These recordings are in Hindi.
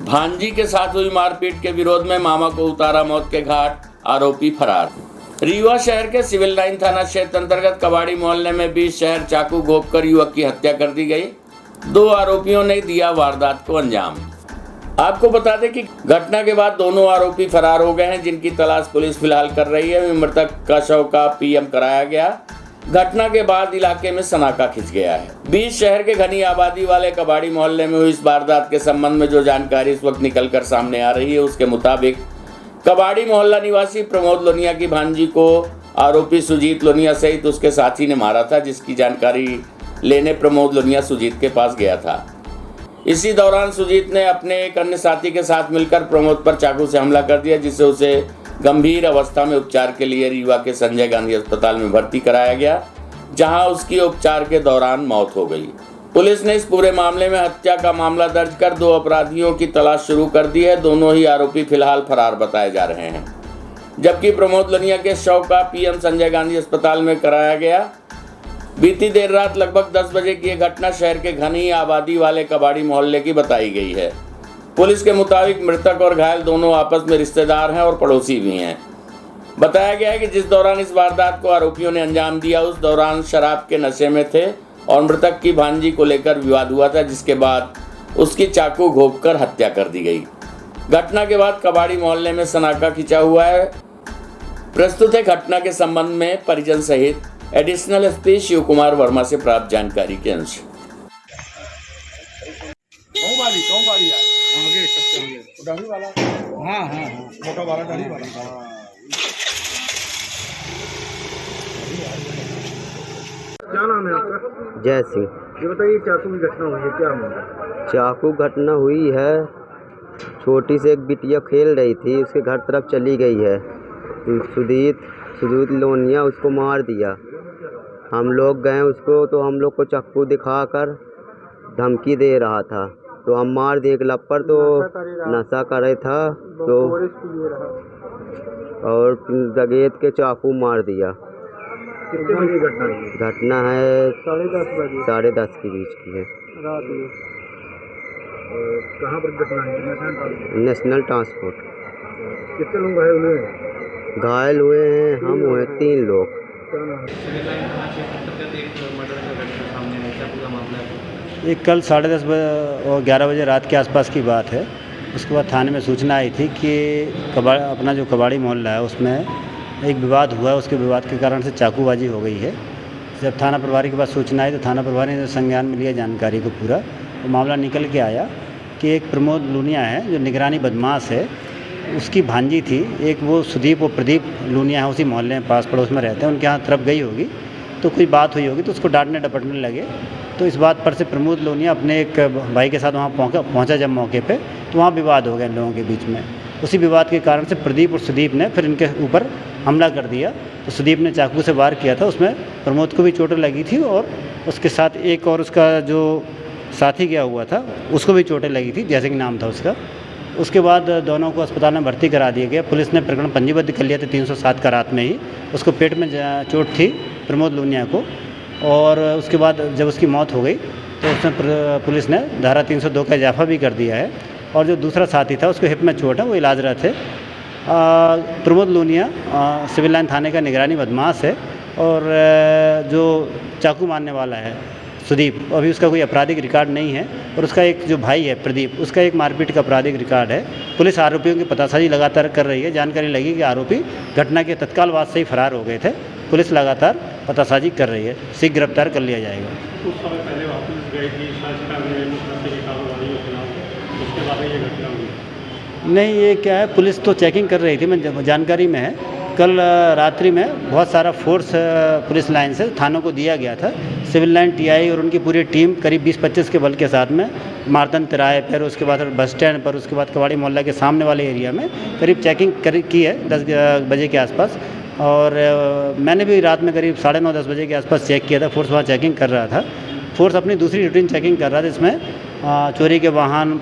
भांजी के साथ हुई मारपीट के विरोध में मामा को उतारा मौत के घाट, आरोपी फरार। रीवा शहर के सिविल लाइन थाना क्षेत्र अंतर्गत कबाड़ी मोहल्ले में बीच शहर चाकू घोंपकर युवक की हत्या कर दी गई। 2 आरोपियों ने दिया वारदात को अंजाम। आपको बता दें कि घटना के बाद दोनों आरोपी फरार हो गए हैं, जिनकी तलाश पुलिस फिलहाल कर रही है। मृतक का शव का पीएम कराया गया। घटना के बाद इलाके में सनाटा खिंच गया है। बीच शहर के घनी आबादी वाले कबाड़ी मोहल्ले में हुई इस वारदात के संबंध में जो जानकारी इस वक्त निकलकर सामने आ रही है, उसके मुताबिक कबाड़ी मोहल्ला निवासी प्रमोद लोनिया की भांजी को आरोपी सुजीत लोनिया सहित उसके साथी ने मारा था, जिसकी जानकारी लेने प्रमोद लोनिया सुजीत के पास गया था। इसी दौरान सुजीत ने अपने एक अन्य साथी के साथ मिलकर प्रमोद पर चाकू से हमला कर दिया, जिससे उसे गंभीर अवस्था में उपचार के लिए रीवा के संजय गांधी अस्पताल में भर्ती कराया गया, जहां उसकी उपचार के दौरान मौत हो गई। पुलिस ने इस पूरे मामले में हत्या का मामला दर्ज कर 2 अपराधियों की तलाश शुरू कर दी है। दोनों ही आरोपी फिलहाल फरार बताए जा रहे हैं, जबकि प्रमोद लोनिया के शव का पीएम संजय गांधी अस्पताल में कराया गया। बीती देर रात लगभग 10 बजे की यह घटना शहर के घनी आबादी वाले कबाड़ी मोहल्ले की बताई गई है। पुलिस के मुताबिक मृतक और घायल दोनों आपस में रिश्तेदार हैं और पड़ोसी भी हैं। बताया गया है कि जिस दौरान इस वारदात को आरोपियों ने अंजाम दिया, उस दौरान शराब के नशे में थे और मृतक की भांजी को लेकर विवाद हुआ था, जिसके बाद उसकी चाकू घोंपकर हत्या कर दी गई। घटना के बाद कबाड़ी मोहल्ले में सनाटा खिंचा हुआ है। प्रस्तुत है घटना के संबंध में परिजन सहित एडिशनल एसपी शिव कुमार वर्मा से प्राप्त जानकारी के अंश। क्या नाम है आपका? जय सिंह। ये बताइए, चाकू की घटना हुई है, क्या मामला? चाकू घटना हुई है, छोटी से एक बिटिया खेल रही थी, उसके घर तरफ चली गई है। सुजीत लोनिया उसको मार दिया। हम लोग गए उसको, तो हम लोग को चाकू दिखाकर धमकी दे रहा था, तो हम मार दिए। एक लपड़ तो नशा कर रहा था, तो और दगेत के चाकू मार दिया। कितने बजे घटना हुई? घटना है 10:30 बजे, 10:30 के बीच की है। रात में। कहाँ पर घटना है? National transport. कितने लोग घायल हुए हैं? घायल हुए हैं, हम हुए 3 लोग। क्या नाम है? ये कल 10:30 बजे और 11 बजे रात के आसपास की बात है। उसके बाद थाने में सूचना आई थी कि अपना जो कबाड़ी मोहल्ला है उसमें एक विवाद हुआ है। उसके विवाद के कारण से चाकूबाजी हो गई है। जब थाना प्रभारी के पास सूचना आई तो थाना प्रभारी ने संज्ञान में लिया जानकारी को पूरा, तो मामला निकल के आया कि एक प्रमोद लोनिया है जो निगरानी बदमाश है, उसकी भांजी थी एक, वो सुदीप और प्रदीप लोनिया है, उसी मोहल्ले में पास पड़ोस में रहते हैं। उनके यहाँ तरफ गई होगी तो कोई बात हुई होगी, तो उसको डांटने डपटने लगे। तो इस बात पर से प्रमोद लोनिया अपने एक भाई के साथ वहाँ पहुँचा जब मौके पे, तो वहाँ विवाद हो गया इन लोगों के बीच में। उसी विवाद के कारण से प्रदीप और सुदीप ने फिर इनके ऊपर हमला कर दिया। तो सुदीप ने चाकू से वार किया था, उसमें प्रमोद को भी चोटें लगी थी और उसके साथ एक और उसका जो साथी गया हुआ था उसको भी चोटें लगी थी, जैसे कि नाम था उसका। उसके बाद दोनों को अस्पताल में भर्ती करा दिया गया। पुलिस ने प्रकरण पंजीबद्ध कर लिया था 307 का रात में ही। उसको पेट में चोट थी प्रमोद लोनिया को, और उसके बाद जब उसकी मौत हो गई तो उसमें पुलिस ने धारा 302 का इजाफा भी कर दिया है। और जो दूसरा साथी था उसको हिप में चोट है, वो इलाजरत है। प्रमोद लोनिया सिविल लाइन थाने का निगरानी बदमाश है, और जो चाकू मारने वाला है सुदीप, अभी उसका कोई आपराधिक रिकॉर्ड नहीं है। और उसका एक जो भाई है प्रदीप, उसका एक मारपीट का आपराधिक रिकॉर्ड है। पुलिस आरोपियों की पतासाजी लगातार कर रही है। जानकारी लगी कि आरोपी घटना के तत्काल बाद से ही फरार हो गए थे। पुलिस लगातार पतासाजी कर रही है, शीघ्र गिरफ्तार कर लिया जाएगा। कुछ समय पहले वापस गए थी, उसके बाद ये घटना हुई? नहीं, ये क्या है, पुलिस तो चेकिंग कर रही थी, मैं जानकारी में है। कल रात्रि में बहुत सारा फोर्स पुलिस लाइन से थानों को दिया गया था। सिविल लाइन टीआई और उनकी पूरी टीम करीब 20-25 के बल के साथ में मार्तन तिराहे पर, उसके बाद बस स्टैंड पर, उसके बाद कबाड़ी मोहल्ला के सामने वाले एरिया में करीब चेकिंग की है 10 बजे के आसपास। और मैंने भी रात में करीब 9:30-10 बजे के आसपास चेक किया था। फोर्स वहाँ चेकिंग कर रहा था। फोर्स अपनी दूसरी रूटीन चेकिंग कर रहा था, जिसमें चोरी के वाहन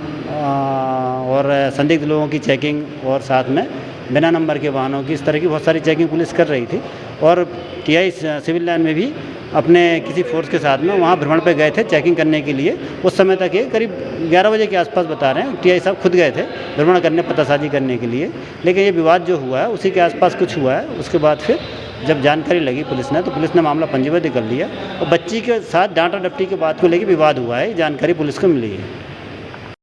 और संदिग्ध लोगों की चेकिंग, और साथ में बिना नंबर के वाहनों की, इस तरह की बहुत सारी चेकिंग पुलिस कर रही थी। और टीआई सिविल लाइन में भी अपने किसी फोर्स के साथ में वहाँ भ्रमण पे गए थे चेकिंग करने के लिए। उस समय तक ये करीब 11 बजे के आसपास बता रहे हैं, टीआई साहब खुद गए थे भ्रमण करने, पतासाजी करने के लिए। लेकिन ये विवाद जो हुआ है उसी के आसपास कुछ हुआ है। उसके बाद फिर जब जानकारी लगी पुलिस ने, तो पुलिस ने मामला पंजीबद्ध कर लिया और बच्ची के साथ डांटा डपटी के बात को लेकर विवाद हुआ है, जानकारी पुलिस को मिली है।